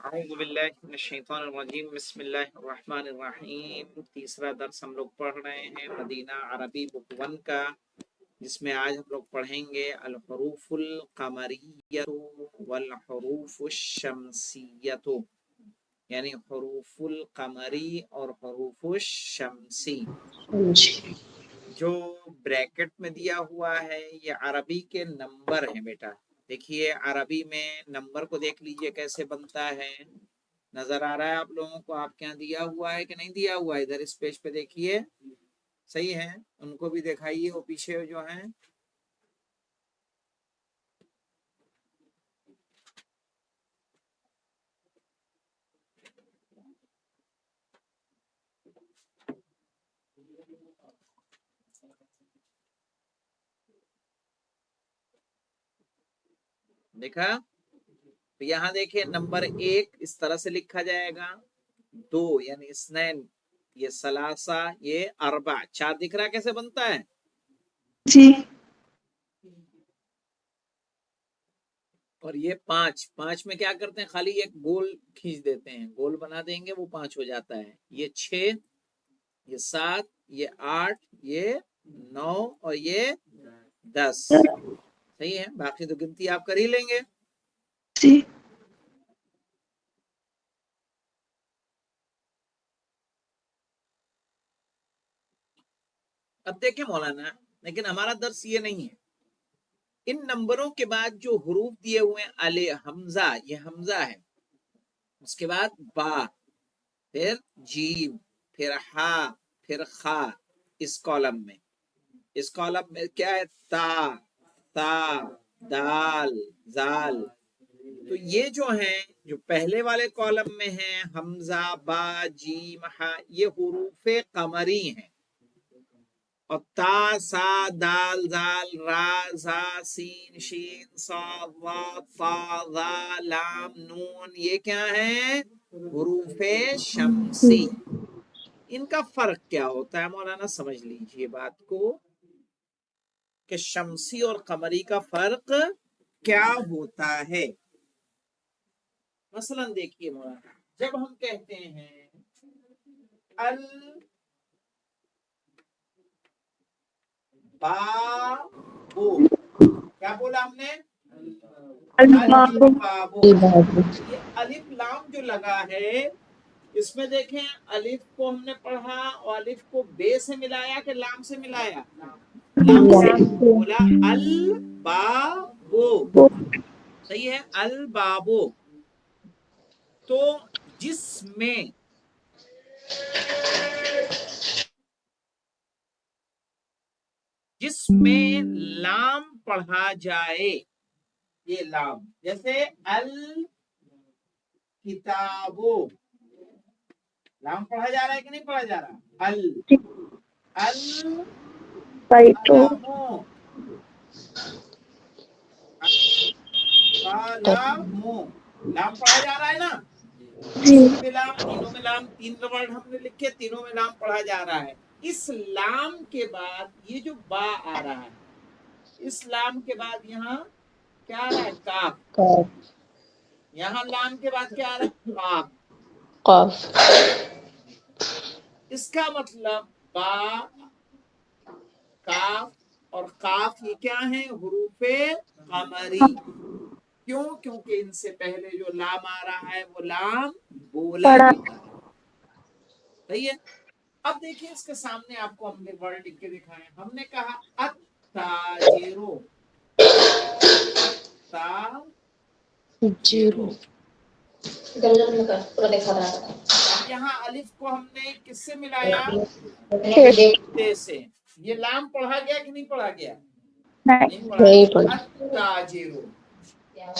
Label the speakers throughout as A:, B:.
A: اعوذ باللہ من الشیطان الرجیم بسم اللہ الرحمن الرحیم۔ تیسرا درس ہم لوگ پڑھ رہے ہیں مدینہ عربی بک 1 کا، جس میں آج ہم لوگ پڑھیں گے الحروف القمریہ والحروف الشمسیہ، یعنی حروف القمری اور حروف الشمسی۔ جو بریکٹ میں دیا ہوا ہے یہ عربی کے نمبر ہیں بیٹا۔ دیکھیے عربی میں نمبر کو دیکھ لیجئے کیسے بنتا ہے، نظر آ رہا ہے آپ لوگوں کو؟ آپ کے یہاں دیا ہوا ہے کہ نہیں دیا ہوا ہے؟ ادھر اس پیج پہ دیکھیے، صحیح ہے؟ ان کو بھی دکھائیے وہ پیچھے جو ہیں۔ دیکھا؟ تو یہاں دیکھیں نمبر 1 اس طرح سے لکھا جائے گا، 2 یعنی اسنین، یہ ثلاثہ، یہ اربع، 4 دکھ رہا کیسے بنتا ہے؟
B: جی
A: اور یہ 5 میں کیا کرتے ہیں؟ خالی ایک گول کھینچ دیتے ہیں، گول بنا دیں گے وہ 5 ہو جاتا ہے۔ یہ 6، یہ 7، یہ 8، یہ 9 اور یہ 10۔ صحیح ہے؟ باقی تو گنتی آپ کر ہی لیں گے۔
B: جی
A: اب دیکھیں مولانا، لیکن ہمارا درس یہ نہیں ہے۔ ان نمبروں کے بعد جو حروف دیے ہوئے ہیں، حمزہ، یہ حمزہ ہے، اس کے بعد با، پھر جیم، پھر ہا، پھر خا، اس کالم میں کیا ہے؟ تا، تا، دال، زال۔ تو یہ جو ہیں، جو پہلے والے کالم میں ہیں، حمزہ، با، جیم، ہا، یہ حروف قمری ہیں۔ اور تا، سا، دال، زال، را، زا، سین، شین، صاد، ضاد، طا، ظا، لام، نون، یہ کیا ہیں؟ حروف شمسی۔ ان کا فرق کیا ہوتا ہے مولانا؟ سمجھ لیجئے بات کو کہ شمسی اور قمری کا فرق کیا ہوتا ہے۔ مثلا دیکھیے مولانا، جب ہم کہتے ہیں البابو، کیا بولا ہم نے؟ البابو۔ یہ الف لام جو لگا ہے، اس میں دیکھیں الف کو ہم نے پڑھا اور الف کو بے سے ملایا کہ لام سے ملایا؟ لام سے بولا البابو، صحیح ہے؟ البابو۔ تو جس میں لام پڑھا جائے، یہ لام، جیسے الکتابو، لام پڑھا جا رہا ہے کہ نہیں پڑھا جا رہا؟ القلمو، قلمو، لام پڑھا جا رہا ہے نا؟ اس میں بھی لام، تینوں میں لام، 3 ورڈ ہم نے لکھے، تینوں میں لام پڑھا جا رہا ہے۔ اس لام کے بعد یہ جو با آ رہا ہے، اس لام کے بعد یہاں کیا آ رہا ہے؟ کاف۔ یہاں لام کے بعد کیا آ رہا ہے؟ قاف۔ اس کا مطلب با، کاف اور قاف یہ کیا ہیں؟ حروف قمری۔ کیوں؟ کیونکہ ان سے پہلے جو لام آ رہا ہے وہ لام بولا جاتا ہے۔ صحیح ہے؟ اب دیکھیں اس کے سامنے آپ کو ہم نے ورڈ لکھ کے دکھائے، ہم نے کہا التاجرو، التاجرو۔ اب یہاں الف کو ہم نے کس سے ملایا؟ تے سے۔ یہ لام پڑھا گیا کہ نہیں پڑھا گیا؟ نہیں پڑھا گیا۔ التاجرو،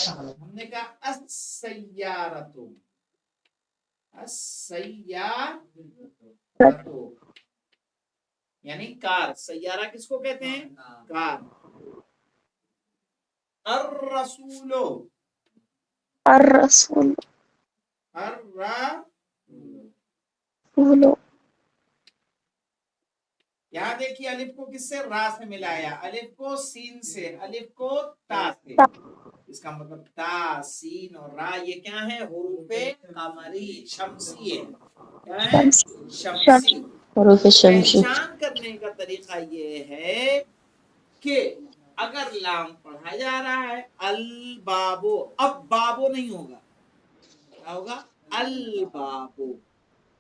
A: ہم نے کہا السیارتو، السیارتو یعنی کار۔ سیارہ کس کو کہتے ہیں؟ کار۔ الرسولو،
B: الرسول
A: یہاں دیکھیے الف کو کس سے؟ را سے ملایا، الف کو سین سے، الف کو تا سے۔ इसका मतलब ता, सीन और रा ये क्या है? हुरूफे कमरी, शमसी है। क्या है? शमसी।
C: हरूफ शमसी।
A: पहचान करने का तरीका ये है कि अगर लाम पढ़ा जा रहा है अल बाबो, अब बाबो नहीं होगा, क्या होगा? अल बाबो।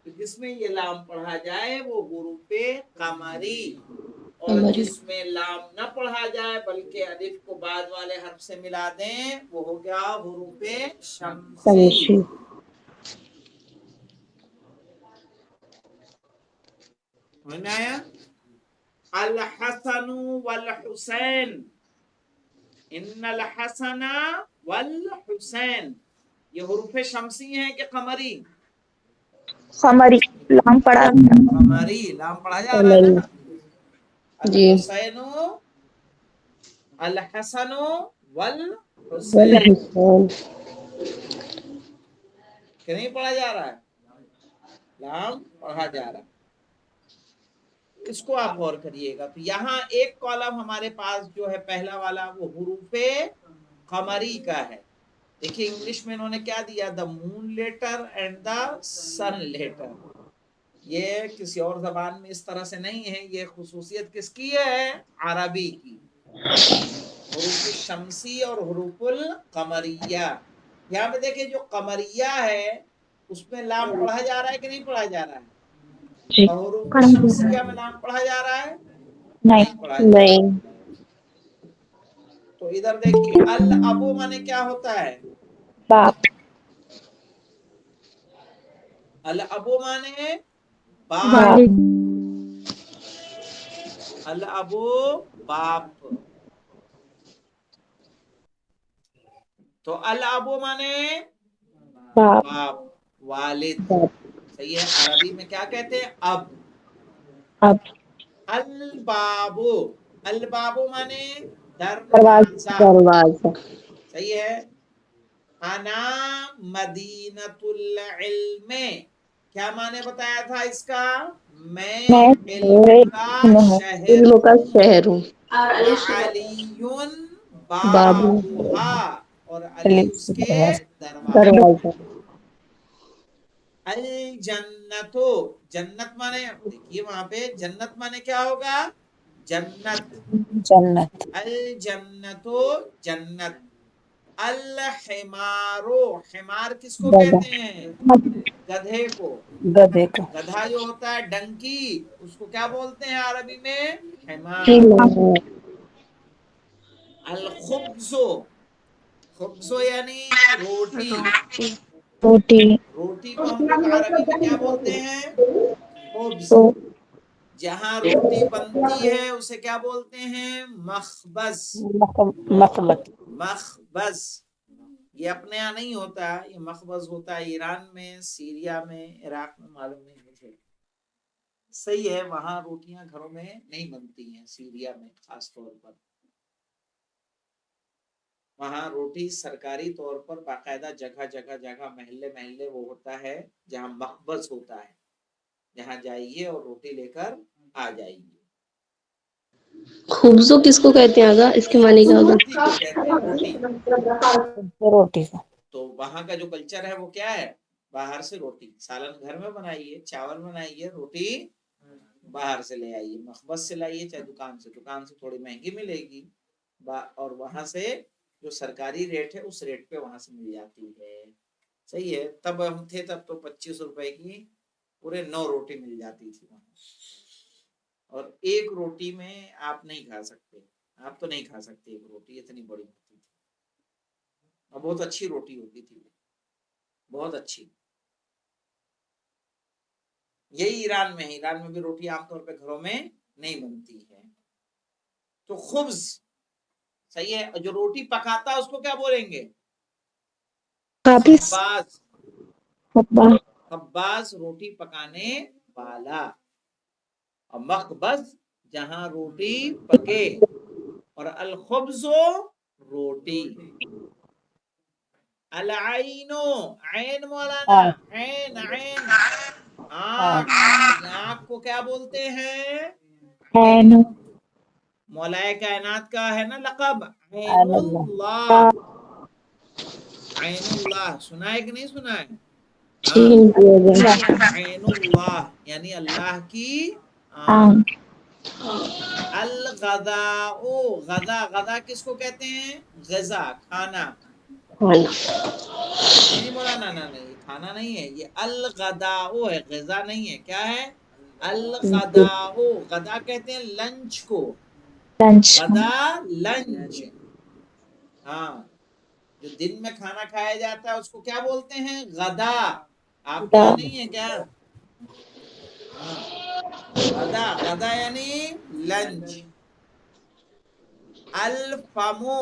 A: तो जिसमें ये लाम पढ़ा जाए वो हुरूफे कमरी, और जिसमें लाम न पढ़ा जाए बल्कि अलिफ को बाद वाले हर्फ से मिला दें वो हो गया हुरूफे शमसी।
C: शमसी।
A: समझ में आया? अल हसन वल हुसैन, इन्नल हसना वल हुसैन, ये हुरूफे शमसी हैं कि कमरी?
B: कमरी, लाम पड़ा
A: कमरी, लाम पढ़ा जा रहा है ना। अल
C: जी।
A: हुसैनु, अल हसनु वल हुसैन,
C: हुसैन।
A: कि नहीं पढ़ा जा रहा है? लाम पढ़ा जा रहा है। इसको आप गौर करिएगा। तो यहाँ एक कॉलम हमारे पास जो है पहला वाला वो हुरूफे कमरी का है। देखिए इंग्लिश में इन्होंने क्या दिया? The moon letter and the sun letter. ये किसी और जबान में इस तरह से नहीं है, ये खुसूसियत किसकी है? अरबी की। हुरूफ शमसी और हुरूफुल कमरिया। यहाँ पे देखिए जो कमरिया है उसमें लाम पढ़ा जा रहा है कि नहीं पढ़ा जा रहा है?
B: जी,
A: और हुरूफ शमसिया में लाम पढ़ा जा रहा है?
B: नहीं,
A: पढ़ा जा रहा है।
C: नहीं।
A: तो इधर देखिए अल अबू माने क्या होता है?
B: बाप,
A: अल अबू माने बाप।
B: वालिद,
A: अल अबू बाप। तो अल अबू माने
B: बाप,
A: बाप, वालिद।
C: बाप।
A: सही है। अरबी में क्या कहते हैं? अब।
B: अब,
A: अल बाबू, अल बाबू माने
B: दरवाजा,
A: दरवाजा।
C: दरवाजा।
A: सही है। अना मदीनतुल इल्म, क्या माने बताया था इसका? मैं इल्म का शहर
C: इल्म का
A: हूँ।
C: शहर हूँ।
A: वअलियुन
C: बाबू।
A: बाबुहा, और अली उसके दरवाजे।
C: दरवाजा।
A: अल जन्नतो, जन्नत माने देखिए वहां पे जन्नत माने क्या होगा? जन्नत।
C: जन्नत।
A: अल जन्नतो जन्नत। अल हिमारो, हिमार किसको
C: गधा।
A: कहते हैं? गधे को।
C: गधे को।
A: गधा जो होता है डंकी, उसको क्या बोलते हैं अरबी में? हिमार।
C: हिमार।
A: अल खुब्जो, खुब्जो यानी रोटी।
B: रोटी,
A: रोटी को हम लोग अरबी में क्या बोलते हैं? खुब्ज।
B: तो
A: जहां रोटी बनती है उसे क्या बोलते हैं? मखबज।
C: मखमत।
A: मखबज। ये अपने यहाँ नहीं होता, ये मखबज होता है ईरान में, सीरिया में, इराक में, मालूम नहीं मुझे। सही है, वहां रोटियां घरों में नहीं बनती हैं, सीरिया में खास तौर पर। वहां रोटी सरकारी तौर पर बाकायदा जगह जगह जगह महल्ले महल्ले वो होता है जहां मखबज होता है, जहां जाइए और रोटी लेकर आ जाइए।
C: खुब्जो किसको कहते हैं? आगा इसके माने क्या होगा?
A: रोटी को कहते हैं, रोटी।
C: रोटी को।
A: तो वहां का जो कल्चर है वो क्या है? बाहर से रोटी, सालन घर में बनाइए, चावल बनाइए, रोटी बाहर से ले आइए, मखबस से लाइए, चाहे दुकान से थोड़ी महंगी मिलेगी, और वहां से जो सरकारी रेट है उस रेट पे वहां से मिल जाती है। सही है। तब हम थे तब तो 25 रुपए की पूरे 9 रोटी मिल जाती थी वहां, और एक रोटी में आप नहीं खा सकते, आप तो नहीं खा सकते एक रोटी, इतनी बड़ी होती थी। और बहुत अच्छी रोटी होती थी, बहुत अच्छी। यही ईरान में है, ईरान में भी रोटी आमतौर पे घरों में नहीं बनती है। तो खुब्ज, सही है। और जो रोटी पकाता है उसको क्या बोलेंगे?
B: काबिस,
A: खब्बाज।
B: खब्बा,
A: खब्बाज रोटी पकाने वाला। और मखबज जहां रोटी पके, और अल खुब्जो रोटी। अल आइनो, ऐन मौलाना, ऐन ऐन आँख, आँख को क्या बोलते हैं?
B: ऐन,
A: मौलाए कायनात का है ना लक़ब, ऐनुल्लाह। ऐनुल्लाह सुना है कि नहीं सुना है? हाँ,
B: छीन दिया गया
A: ऐनुल्लाह यानी अल्लाह की आँख।
B: आँख
A: अल गदाओ, गदा गदा किसको कहते हैं? गजा, खाना।
C: खाना
A: नहीं मौलाना, ना नहीं, खाना नहीं है ये, अल गदाओ है, गजा नहीं है। क्या है? अल गदाओ, गदा कहते हैं लंच को,
B: लंच
A: गदा लंच। हाँ, जो दिन में खाना खाया जाता है उसको क्या बोलते हैं? गदा। आपके यहाँ नहीं है क्या? हाँ, गदा, गदा यानी लंच। अल फमो,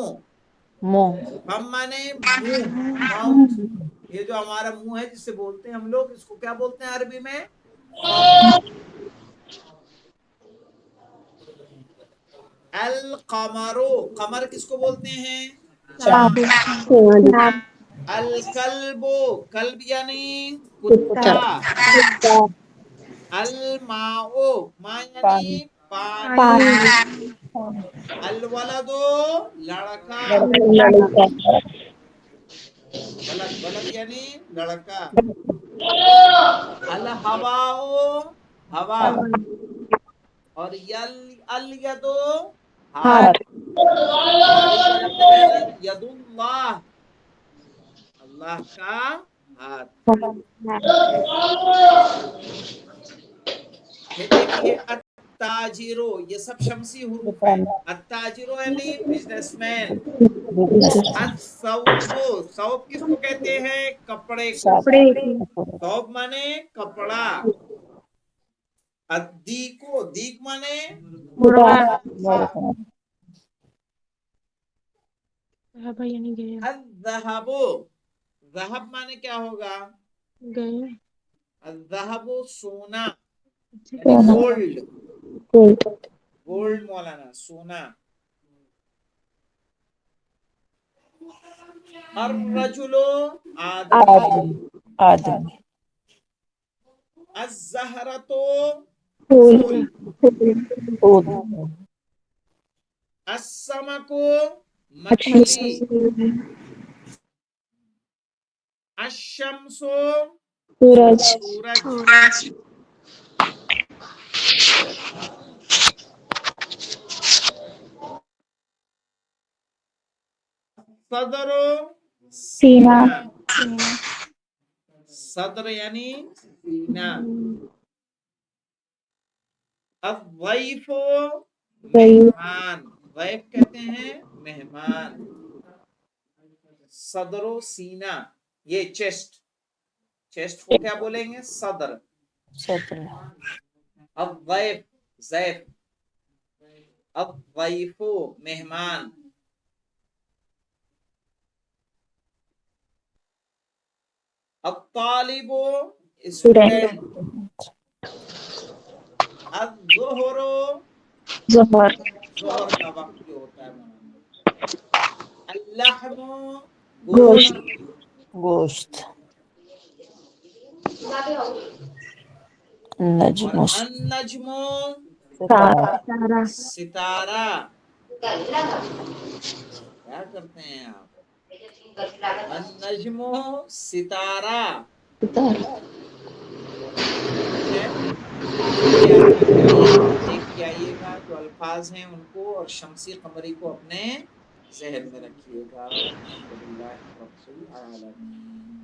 C: मुंह
A: फम माने मुंह, माउथ। ये जो हमारा मुंह है जिससे बोलते हैं हम लोग, इसको क्या बोलते हैं अरबी में? फम। अल कमरो, कमर किसको बोलते हैं? चांद। अल कल्बो, कल्ब यानी कुत्ता। अल माओ, मा यानी पानी। अल वलदो, लड़का। वलद, वलद यानी लड़का। अल हवाओ, हवा। और यल अल यदो, हाथ। हमारी तरफ से कहना, यदुल्लाह, अल्लाह का हाथ। फिर देखिए अत्ताजिरो, ये सब शमसी हुरूफ हैं। अत्ताजिरो यानी बिजनेसमैन। अस्सौबो, सौब किसको कहते हैं? कपड़े को। सौब माने कपड़ा। अद्दीको, दीक माने मुर्गा। अज़्ज़हबो, ज़हब माने क्या होगा? अज़्ज़हबो सोना, यानी गोल्ड। गोल्ड मौलाना, सोना। अर्रजुलो, आदमी।
C: आदमी
A: अज़्ज़हरतो, फूल।
C: खुद
A: अस्समको, मछली। अशम्सो,
B: सूरज
A: सूरज। सदरो,
B: सीना
A: सीना। सदर यानी सीना। अज़्ज़ैफो, मेहमान। ज़ैफ कहते हैं मेहमान। सदरो, सीना, ये चेस्ट। चेस्ट को क्या बोलेंगे? सदर।
C: सत्र
A: अज़्ज़ैफ, ज़ैफ। अज़्ज़ैफो, मेहमान। अत्तालिबो, स्टूडेंट। अज़्ज़ुहरो,
B: जोहर
A: जोहर का वक्त जो होता है मनाना। अल्लहमो,
B: गोश्त
A: गोश्त।
C: गोश्त
A: और
C: नजमुश
A: अन्नजमो,
C: सितारा
A: सितारा। क्या करते हैं आप? अन्नजमो, सितारा। ठीक है, इसको याद रख आइए, देख के आइएगा जो अल्फाज हैं उनको, और शमसी कमरी को अपने जहन में रखिएगा। अल्हम्दुलिल्लाह रब्बिल आलमीन।